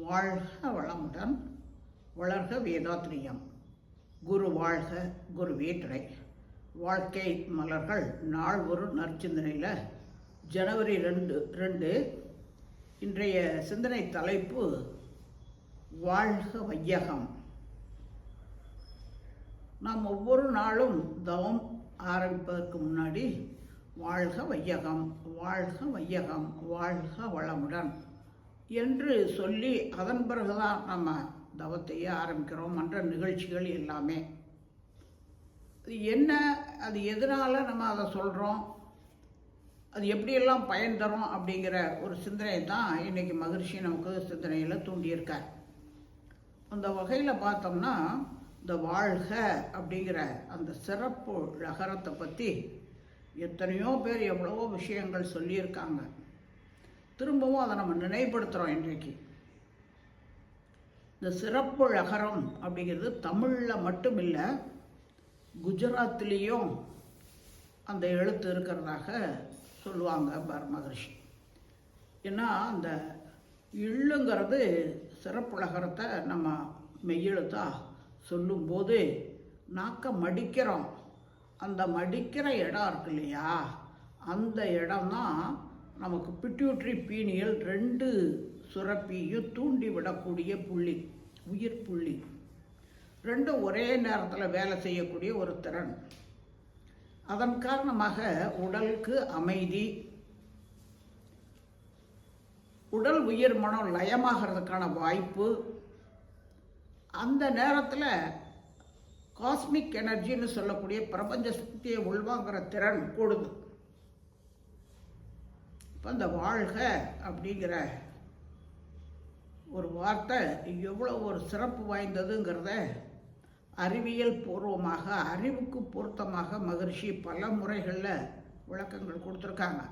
வாழ்க வளமுடன், வளர்க வேதாத்ரியம். குரு வாழ்க, குரு வேற்றை. வாழ்க்கை மலர்கள் நாள் ஒரு நற்சிந்தனையில் ஜனவரி 2 இன்றைய சிந்தனை தலைப்பு வாழ்க வையகம். நாம் ஒவ்வொரு நாளும் தவம் ஆரம்பிப்பதற்கு முன்னாடி வாழ்க வையகம், வாழ்க வையகம், வாழ்க வளமுடன் என்று சொல்லி அதன் பிறகுதான் நம்ம தவத்தையே ஆரம்பிக்கிறோம். மற்ற நிகழ்ச்சிகள் எல்லாமே அது என்ன, அது எதனால் நம்ம அதை சொல்கிறோம், அது எப்படியெல்லாம் பயன் தரும் அப்படிங்கிற ஒரு சிந்தனை தான் இன்றைக்கி மகரிஷி நமக்கு சிந்தனையில் தூண்டியிருக்கார். அந்த வகையில் பார்த்தோம்னா இந்த வாழ்க அப்படிங்கிற அந்த சிறப்பு ழகரத்தை பற்றி எத்தனையோ பேர் எவ்வளவோ விஷயங்கள் சொல்லியிருக்காங்க. திரும்பவும் அதை நம்ம நினைவுபடுத்துகிறோம். இன்றைக்கு இந்த சிறப்பு ழகரம் அப்படிங்கிறது தமிழில் மட்டும் இல்லை, குஜராத்திலேயும் அந்த எழுத்து இருக்கிறதாக சொல்லுவாங்க மகரிஷி. ஏன்னா அந்த இள்ளுங்கிறது சிறப்பு ழகரத்தை நம்ம மெய்யெழுத்தா சொல்லும்போது நாக்க மடிக்கிறோம். அந்த மடிக்கிற இடம் இருக்கு இல்லையா, அந்த இடம்தான் நமக்கு பிட்யூட்ரி பீனியல் 2 சுரப்பியும் தூண்டி விடக்கூடிய புள்ளி, உயிர் புள்ளி. 2 ஒரே நேரத்தில் வேலை செய்யக்கூடிய ஒரு திறன். அதன் காரணமாக உடலுக்கு அமைதி, உடல் உயிர் மனம் லயமாகிறதுக்கான வாய்ப்பு, அந்த நேரத்தில் காஸ்மிக் எனர்ஜின்னு சொல்லக்கூடிய பிரபஞ்ச சக்தியை உள்வாங்கிற திறன் கூடுது. இப்போ இந்த வாழ்க அப்படிங்கிற ஒரு வார்த்தை எவ்வளோ ஒரு சிறப்பு வாய்ந்ததுங்கிறத அறிவியல் பூர்வமாக, அறிவுக்கு பொருத்தமாக மகரிஷி பல முறைகளில் விளக்கங்கள் கொடுத்துருக்காங்க.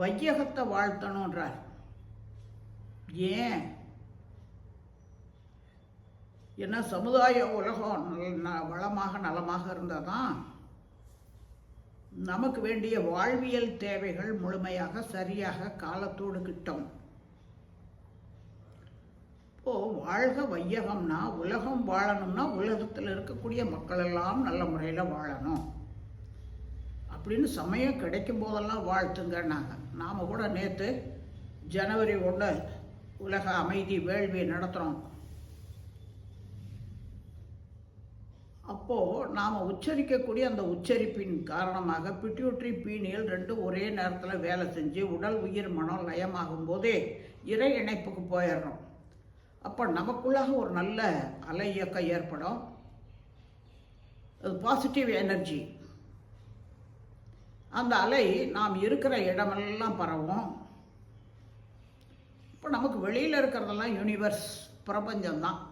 வையகத்தை வாழ்த்தணுன்றார். ஏன்? ஏன்னா சமுதாய உலகம் வளமாக நலமாக இருந்தால் தான் நமக்கு வேண்டிய வாழ்வியல் தேவைகள் முழுமையாக சரியாக காலத்தோடு கிட்டும். இப்போது வாழ்க வையகம்னா உலகம் வாழணும்னா உலகத்தில் இருக்கக்கூடிய மக்கள் எல்லாம் நல்ல முறையில் வாழணும் அப்படின்னு சமயம் கிடைக்கும் போதெல்லாம் வாழ்த்துங்கன்னாங்க. நாம் கூட நேற்று ஜனவரி 1 உலக அமைதி வேள்வி நடத்துகிறோம். அப்போது நாம் உச்சரிக்கக்கூடிய அந்த உச்சரிப்பின் காரணமாக பிட்யூட்ரி பீனியல் 2 ஒரே நேரத்தில் வேலை செஞ்சு உடல் உயிர் மனம் லயமாகும் போதே இறை இணைப்புக்கு போயிடுறோம். அப்போ நமக்குள்ளாக ஒரு நல்ல அலை இயக்கம் ஏற்படும். அது பாசிட்டிவ் எனர்ஜி. அந்த அலை நாம் இருக்கிற இடமெல்லாம் பரவும். இப்போ நமக்கு வெளியில் இருக்கிறதெல்லாம் யூனிவர்ஸ், பிரபஞ்சம்தான்.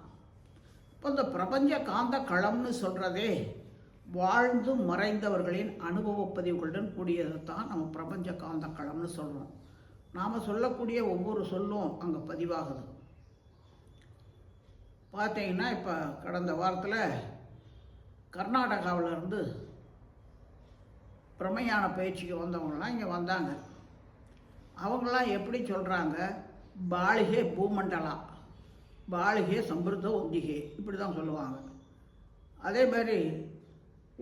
இப்போ இந்த பிரபஞ்ச காந்த களம்னு சொல்கிறதே வாழ்ந்து மறைந்தவர்களின் அனுபவ பதிவுகளுடன் கூடியதை தான் நம்ம பிரபஞ்ச காந்த களம்னு சொல்கிறோம். நாம் சொல்லக்கூடிய ஒவ்வொரு சொல்லும் அங்கே பதிவாகுது. பார்த்தீங்கன்னா இப்போ கடந்த வாரத்தில் கர்நாடகாவிலேருந்து பிரமையான பயிற்சிக்கு வந்தவங்களாம் இங்கே வந்தாங்க. அவங்களாம் எப்படி சொல்கிறாங்க, பாலிகே பூமண்டலா, பாலிகே சம்பிருத்த ஒந்திகே, இப்படி தான் சொல்லுவாங்க. அதே மாதிரி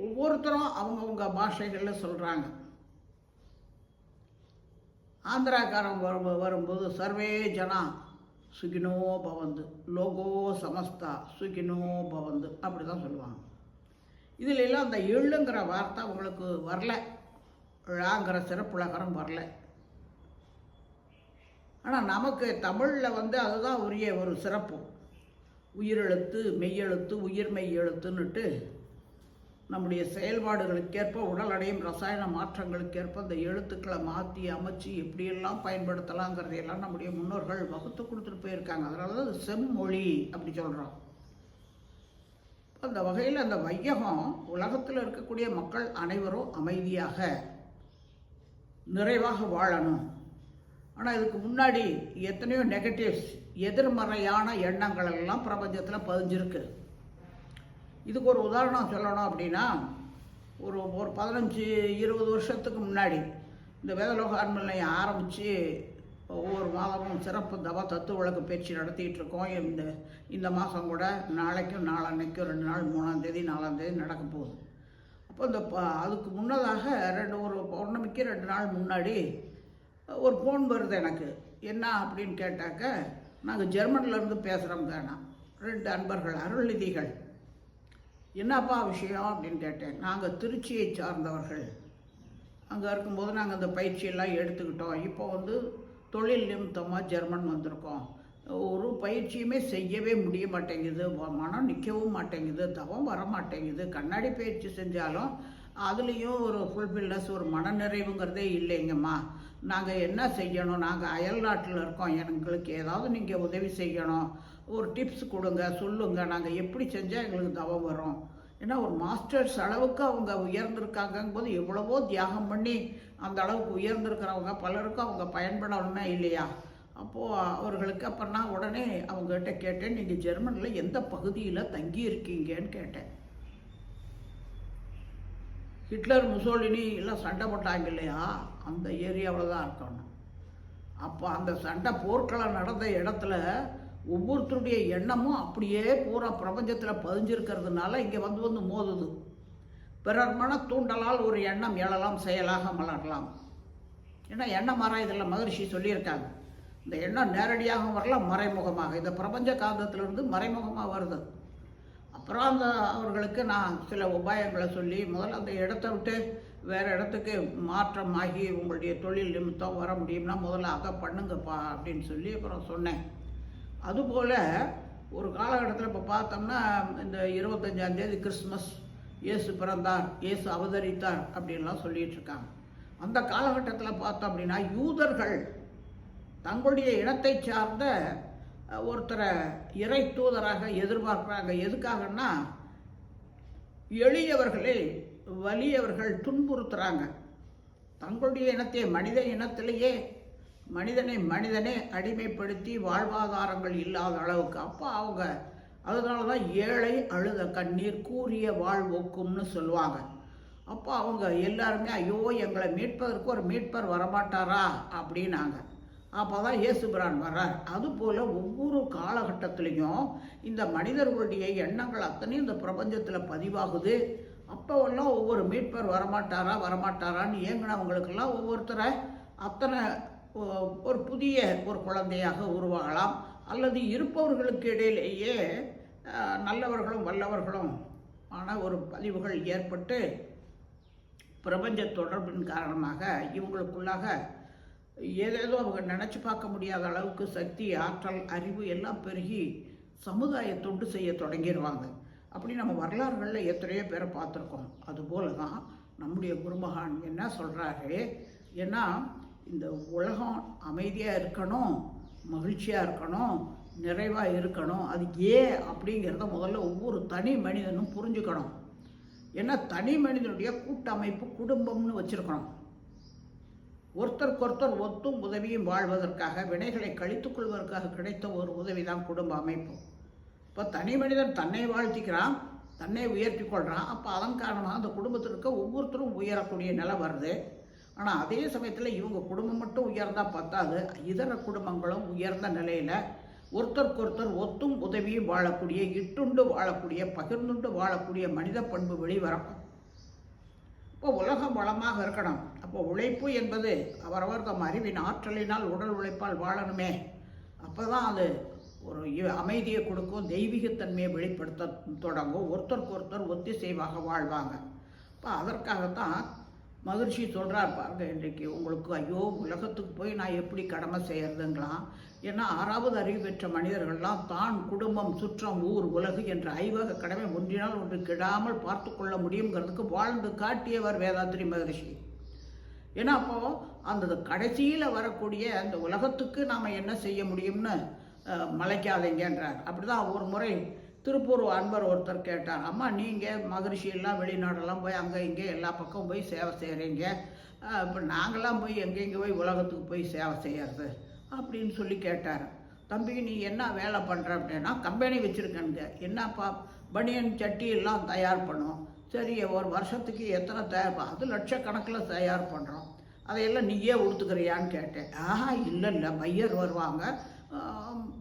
ஒவ்வொருத்தரும் அவங்கவுங்க பாஷைகளில் சொல்கிறாங்க. ஆந்திராக்காரன் வரும்போது சர்வே ஜனா சுகினோ பவந்து, லோகோ சமஸ்தா சுகினோ பவந்து, அப்படி தான் சொல்லுவாங்க. இதில் எல்லாம் அந்த எள்ளுங்கிற வார்த்தை அவங்களுக்கு வரல, ழாங்கிற சிறப்புலகரம் வரல. ஆனால் நமக்கு தமிழில் அதுதான் உரிய ஒரு சிறப்பு. உயிரெழுத்து, மெய்யெழுத்து, உயிர்மெய் எழுத்துன்னுட்டு நம்முடைய செயல்பாடுகளுக்கேற்ப உடல் அடையும் ரசாயன மாற்றங்களுக்கேற்ப இந்த எழுத்துக்களை மாற்றி அமைச்சு எப்படியெல்லாம் பயன்படுத்தலாங்கிறதையெல்லாம் நம்முடைய முன்னோர்கள் வகுத்து கொடுத்துட்டு போயிருக்காங்க. அதனால தான் அது செம்மொழி அப்படி சொல்கிறோம். அந்த வகையில் அந்த வையகம் உலகத்தில் இருக்கக்கூடிய மக்கள் அனைவரும் அமைதியாக நிறைவாக வாழணும். ஆனால் இதுக்கு முன்னாடி எத்தனையோ நெகட்டிவ்ஸ், எதிர்மறையான எண்ணங்கள் எல்லாம் பிரபஞ்சத்தில் பதிஞ்சிருக்கு. இதுக்கு ஒரு உதாரணம் சொல்லணும் அப்படின்னா, ஒரு 15-20 வருஷத்துக்கு முன்னாடி இந்த வேதலோக அறநிலையம் ஆரம்பித்து ஒவ்வொரு மாதமும் சிறப்பு தவ தத்துவ விளக்கு பயிற்சி நடத்திட்டு இருக்கோம். இந்த மாதம் கூட நாளைக்கும் நாளான்னைக்கும் 2 நாள் 3ஆம் தேதி 4ஆம் தேதி நடக்க போகுது. அப்போ அதுக்கு முன்னதாக ஒரு பௌர்ணமிக்கு 2 நாள் முன்னாடி ஒரு ஃபோன் வருது எனக்கு. என்ன அப்படின்னு கேட்டாக்க, நாங்கள் ஜெர்மனிலேருந்து பேசுகிறோம் தானே, 2 அன்பர்கள் அருள்நிதிகள். என்னப்பா விஷயம் அப்படின்னு கேட்டேன். நாங்கள் திருச்சியை சார்ந்தவர்கள். அங்கே இருக்கும்போது நாங்கள் அந்த பயிற்சியெல்லாம் எடுத்துக்கிட்டோம். இப்போ தொழில் நிமித்தமாக ஜெர்மன் வந்திருக்கோம். ஒரு பயிற்சியுமே செய்யவே முடிய மாட்டேங்குது, மனம் நிற்கவும் மாட்டேங்குது, தவம் வர மாட்டேங்குது. கண்ணாடி பயிற்சி செஞ்சாலும் அதுலேயும் ஒரு ஃபுல்ஃபில்னஸ், ஒரு மனநிறைவுங்கிறதே இல்லைங்கம்மா. நாங்கள் என்ன செய்யணும்? நாங்கள் அயல் நாட்டில் இருக்கோம், எங்களுக்கு ஏதாவது நீங்கள் உதவி செய்யணும், ஒரு டிப்ஸ் கொடுங்க, சொல்லுங்கள், நாங்கள் எப்படி செஞ்சால் எங்களுக்கு தவம் வரும். ஏன்னா ஒரு மாஸ்டர்ஸ் அளவுக்கு அவங்க உயர்ந்திருக்காங்கும் போது எவ்வளவோ தியாகம் பண்ணி அந்த அளவுக்கு உயர்ந்திருக்கிறவங்க பலருக்கும் அவங்க பயன்படணுமே இல்லையா? அப்போது அவர்களுக்கு அப்போ நான் உடனே அவங்ககிட்ட கேட்டேன், நீங்கள் ஜெர்மனியில் எந்த பகுதியில் தங்கி இருக்கீங்கன்னு கேட்டேன். ஹிட்லர் முசோலினி எல்லாம் சண்டை போட்டாங்க இல்லையா, அந்த ஏரியாவில் தான் இருக்கணும். அப்போ அந்த சண்டை போர்க்களம் நடந்த இடத்துல ஒவ்வொருத்தருடைய எண்ணமும் அப்படியே பூரா பிரபஞ்சத்தில் பதிஞ்சிருக்கிறதுனால இங்கே வந்து மோதுது. பிறர் மன தூண்டலால் ஒரு எண்ணம் எழலாம், செயலாக மலரலாம். ஏன்னா எண்ணம் மாறாயதில்லை, மகரிஷி சொல்லியிருக்காங்க. இந்த எண்ணம் நேரடியாக வரலாம், மறைமுகமாக. இந்த பிரபஞ்ச காந்தத்திலிருந்து மறைமுகமாக வருது. அப்புறம் அவர்களுக்கு நான் சில உபாயங்களை சொல்லி, முதல்ல அந்த இடத்த விட்டு வேறு இடத்துக்கு மாற்றமாகி உங்களுடைய தொழில் நிமித்தம் வர முடியும்னா முதல்ல அதை பண்ணுங்கப்பா அப்படின்னு சொல்லி அப்புறம் சொன்னேன். அதுபோல் ஒரு காலகட்டத்தில் இப்போ பார்த்தோம்னா இந்த 25ஆம் தேதி கிறிஸ்மஸ், இயேசு பிறந்தார், இயேசு அவதரித்தார் அப்படின்லாம் சொல்லிகிட்டு இருக்காங்க. அந்த காலகட்டத்தில் பார்த்தோம் அப்படின்னா யூதர்கள் தங்களுடைய இனத்தை சார்ந்த ஒருத்தரை இறை தூதராக எதிர்பார்க்குறாங்க. எதுக்காகன்னா, எளியவர்களை வலியவர்கள் துன்புறுத்துகிறாங்க. தங்களுடைய இனத்தை மனித இனத்திலேயே மனிதனை அடிமைப்படுத்தி வாழ்வாதாரங்கள் இல்லாத அளவுக்கு. அப்போ அவங்க அதனால தான் ஏழை அழுத கண்ணீர் கூறிய வாழ்வோக்கும்னு சொல்லுவாங்க. அப்போ அவங்க எல்லாருமே ஐயோ எங்களை மீட்பதற்கு ஒரு மீட்பர் வரமாட்டாரா அப்படின்னாங்க. அப்போ தான் இயேசுபிரான் வர்றார். அதுபோல் ஒவ்வொரு காலகட்டத்திலையும் இந்த மனிதர்களுடைய எண்ணங்கள் அத்தனையும் இந்த பிரபஞ்சத்தில் பதிவாகுது. அப்போவெல்லாம் ஒவ்வொரு மீட்பர் வரமாட்டாரான்னு ஏங்கினவங்களுக்கெல்லாம் ஒவ்வொருத்தரை அத்தனை ஒரு புதிய ஒரு குழந்தையாக உருவாகலாம். அல்லது இருப்பவர்களுக்கு இடையிலேயே நல்லவர்களும் வல்லவர்களும் ஆன ஒரு பதிவுகள் ஏற்பட்டு பிரபஞ்ச தொடர்பின் காரணமாக இவங்களுக்குள்ளாக ஏதேதோ அவங்க நினச்சி பார்க்க முடியாத அளவுக்கு சக்தி, ஆற்றல், அறிவு எல்லாம் பெருகி சமுதாய தொண்டு செய்ய தொடங்கிடுவாங்க. அப்படி நம்ம வரலாறுகளில் எத்தனையோ பேரை பார்த்துருக்கோம். அதுபோல தான் நம்முடைய குருமகான் என்ன சொல்கிறாரு, ஏன்னா இந்த உலகம் அமைதியாக இருக்கணும், மகிழ்ச்சியாக இருக்கணும், நிறைவாக இருக்கணும். அது அப்படிங்கிறத முதல்ல ஒவ்வொரு தனி மனிதனும் புரிஞ்சுக்கணும். ஏன்னா தனி மனிதனுடைய கூட்டமைப்பு குடும்பம்னு வச்சுருக்கணும். ஒருத்தருக்கொருத்தர் ஒத்தும் உதவியும் வாழ்வதற்காக, வினைகளை கழித்துக் கொள்வதற்காக கிடைத்த ஒரு உதவி தான் குடும்ப அமைப்பு. இப்போ தனி மனிதன் தன்னை வாழ்த்திக்கிறான், தன்னை உயர்த்தி கொள்கிறான். அப்போ அதன் காரணமாக அந்த குடும்பத்திற்கு ஒவ்வொருத்தரும் உயரக்கூடிய நிலை வருது. ஆனால் அதே சமயத்தில் இவங்க குடும்பம் மட்டும் உயர்ந்தால் பத்தாது, இதர குடும்பங்களும் உயர்ந்த நிலையில் ஒருத்தருக்கொருத்தர் ஒத்தும் உதவியும் வாழக்கூடிய, இட்டுண்டு வாழக்கூடிய, பகிர்ந்துண்டு வாழக்கூடிய மனித பண்பு வெளிவரும். இப்போ உலகம் வளமாக இருக்கணும். அப்போ உழைப்பு என்பது அவரவர் தம் அறிவின் ஆற்றலினால் உடல் உழைப்பால் வாழணுமே. அப்போ தான் அது ஒரு அமைதியை கொடுக்கும், தெய்வீகத்தன்மையை வெளிப்படுத்த தொடங்கும், ஒருத்தருக்கு ஒருத்தர் ஒத்திசைவாக வாழ்வாங்க. இப்போ அதற்காகத்தான் மகிழ்ச்சி சொல்கிறார் பாருங்க, இன்றைக்கு உங்களுக்கு ஐயோ உலகத்துக்கு போய் நான் எப்படி கடமை செய்யறதுங்களாம். ஏன்னா 6வது அறிவு பெற்ற மனிதர்கள்லாம் தான், குடும்பம், சுற்றம், ஊர், உலகு என்ற ஐவக கடமை ஒன்றினால் ஒன்று கெடாமல் பார்த்து கொள்ள முடியுங்கிறதுக்கு வாழ்ந்து காட்டியவர் வேதாத்ரி மகரிஷி. ஏன்னா அப்போது அந்த கடைசியில் வரக்கூடிய அந்த உலகத்துக்கு நாம் என்ன செய்ய முடியும்னு மலைக்காதீங்கன்றார். அப்படி தான் ஒரு முறை திருப்பூர் அன்பர் ஒருத்தர் கேட்டார், அம்மா நீங்கள் மகரிஷியெல்லாம் வெளிநாடெல்லாம் போய் அங்கே இங்கே எல்லா பக்கம் போய் சேவை செய்கிறீங்க, இப்போ நாங்களாம் போய் எங்கெங்கே போய் உலகத்துக்கு போய் சேவை செய்கிறது அப்படின்னு சொல்லி கேட்டார். தம்பி நீ என்ன வேலை பண்ணுற அப்படின்னா, கம்பெனி வச்சுருக்கேனுங்க. என்னப்பா? பனியன் சட்டி எல்லாம் தயார் பண்ணுவோம். சரி, ஒரு வருஷத்துக்கு எத்தனை தயார்? அது லட்சக்கணக்கில் தயார் பண்ணுறோம். அதையெல்லாம் நீயே உடுத்துக்கிறியான்னு கேட்டேன். ஆஹா, இல்லை இல்லை, பையர் வருவாங்க,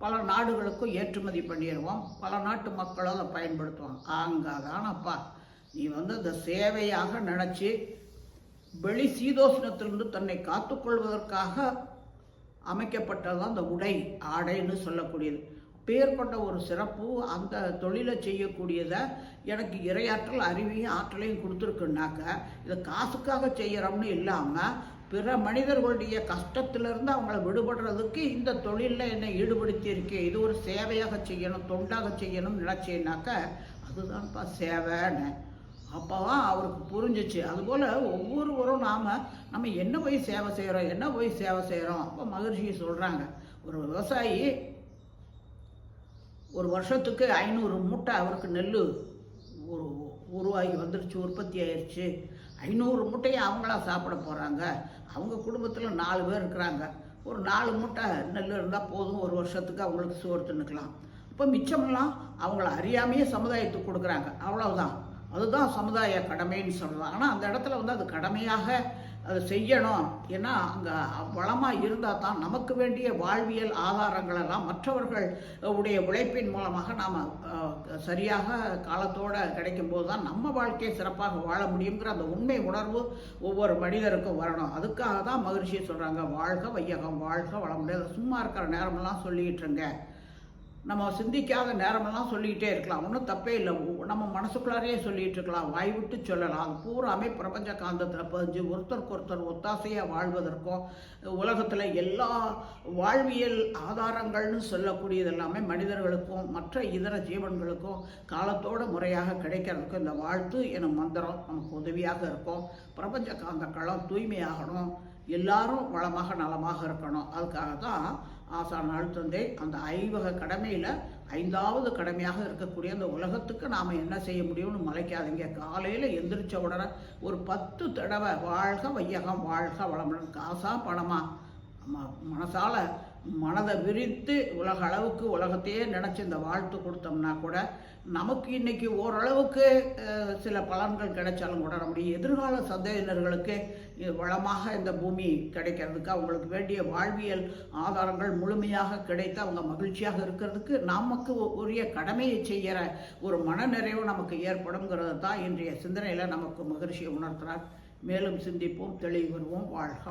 பல நாடுகளுக்கும் ஏற்றுமதி பண்ணிடுவோம், பல நாட்டு மக்களும் அதை பயன்படுத்துவாங்க. அங்கே தானப்பா நீ அந்த சேவையாக நினச்சி வெளி சீதோஷ்ணத்திலிருந்து தன்னை காத்துக்கொள்வதற்காக அமைக்கப்பட்டதுதான் அந்த உடை, ஆடைன்னு சொல்லக்கூடியது. பேர்பட்ட ஒரு சிறப்பு அந்த தொழிலை செய்யக்கூடியதை எனக்கு இரையாற்றல் அறிவையும் ஆற்றலையும் கொடுத்துருக்குன்னாக்க இதை காசுக்காக செய்கிறோம்னு இல்லாமல் பிற மனிதர்களுடைய கஷ்டத்திலிருந்து அவங்கள விடுபடுறதுக்கு இந்த தொழிலில் என்னை ஈடுபடுத்தி இருக்கேன், இது ஒரு சேவையாக செய்யணும், தொண்டாக செய்யணும்னு நினச்சேன்னாக்க அதுதான்ப்பா சேவைன்னு. அப்போ தான் அவருக்கு புரிஞ்சிச்சு. அதுபோல் ஒவ்வொருவரும் நம்ம என்ன போய் சேவை செய்கிறோம். அப்போ மகரிஷி சொல்கிறாங்க, ஒரு விவசாயி ஒரு வருஷத்துக்கு 500 மூட்டை அவருக்கு நெல் உருவாகி வந்துருச்சு, உற்பத்தி ஆயிடுச்சு. 500 மூட்டையை அவங்களா சாப்பிட போகிறாங்க. அவங்க குடும்பத்தில் 4 பேர் இருக்கிறாங்க. ஒரு 4 மூட்டை நெல் இருந்தால் போதும், ஒரு வருஷத்துக்கு அவங்களுக்கு சோறு தின்னுக்கலாம். இப்போ மிச்சமெல்லாம் அவங்கள அறியாமையே சமுதாயத்துக்கு கொடுக்குறாங்க, அவ்வளவுதான். அதுதான் சமுதாய கடமைன்னு சொல்கிறாங்க. ஆனால் அந்த இடத்துல அது கடமையாக அதை செய்யணும். ஏன்னா அங்கே வளமாக இருந்தால் தான் நமக்கு வேண்டிய வாழ்வியல் ஆதாரங்களெல்லாம் மற்றவர்கள் உடைய உழைப்பின் மூலமாக நாம் சரியாக காலத்தோடு கிடைக்கும்போது தான் நம்ம வாழ்க்கையை சிறப்பாக வாழ முடியுங்கிற அந்த உண்மை உணர்வு ஒவ்வொரு மனிதருக்கும் வரணும். அதுக்காக தான் மகிழ்ச்சியை சொல்கிறாங்க, வாழ்க வையகம், வாழ்க வளமுடன். சும்மா இருக்கிற நேரமெல்லாம் சொல்லிக்கிட்டுருங்க, நம்ம சிந்திக்காத நேரமெல்லாம் சொல்லிக்கிட்டே இருக்கலாம், ஒன்றும் தப்பே இல்லை. நம்ம மனசுக்குள்ளாரையே சொல்லிகிட்டு இருக்கலாம், வாய் விட்டு சொல்லலாம். அது பூராமே பிரபஞ்ச காந்தத்தில் பதிஞ்சு ஒருத்தருக்கு ஒருத்தர் ஒத்தாசையாக வாழ்வதற்கும் உலகத்தில் எல்லா வாழ்வியல் ஆதாரங்கள்னு சொல்லக்கூடியது எல்லாமே மனிதர்களுக்கும் மற்ற இதர ஜீவன்களுக்கும் காலத்தோட முறையாக கிடைக்கிறதுக்கும் இந்த வாழ்த்து எனும் மந்திரம் நமக்கு உதவியாக இருக்கும். பிரபஞ்ச காந்த களம் தூய்மையாகணும், எல்லாரும் வளமாக நலமாக இருக்கணும். அதுக்காக தான் ஆசான் அழுத்தந்தை அந்த 5 கடமையில் 5வது கடமையாக இருக்கக்கூடிய அந்த உலகத்துக்கு நாம் என்ன செய்ய முடியும்னு மலைக்காதீங்க. காலையில் எந்திரிச்ச உடனே ஒரு 10 தடவை வாழ்க வையகம், வாழ்க வளமுடன், காசா பணமா நம்ம மனசால் மனதை விரித்து உலக அளவுக்கு உலகத்தையே நினச்சி இந்த வாழ்த்து கொடுத்தோம்னா கூட நமக்கு இன்றைக்கி ஓரளவுக்கு சில பலன்கள் கிடைச்சாலும் கூட நம்முடைய எதிர்கால சந்ததியினர்களுக்கு வளமாக இந்த பூமி கிடைக்கிறதுக்கு அவங்களுக்கு வேண்டிய வாழ்வியல் ஆதாரங்கள் முழுமையாக கிடைத்து அவங்க மகிழ்ச்சியாக இருக்கிறதுக்கு நமக்கு உரிய கடமையை செய்கிற ஒரு மனநிறைவு நமக்கு ஏற்படுங்கிறது தான் இன்றைய சிந்தனையில் நமக்கு மகிழ்ச்சியை உணர்த்துறார். மேலும் சிந்திப்போம், தெளிவு வருவோம். வாழ்க.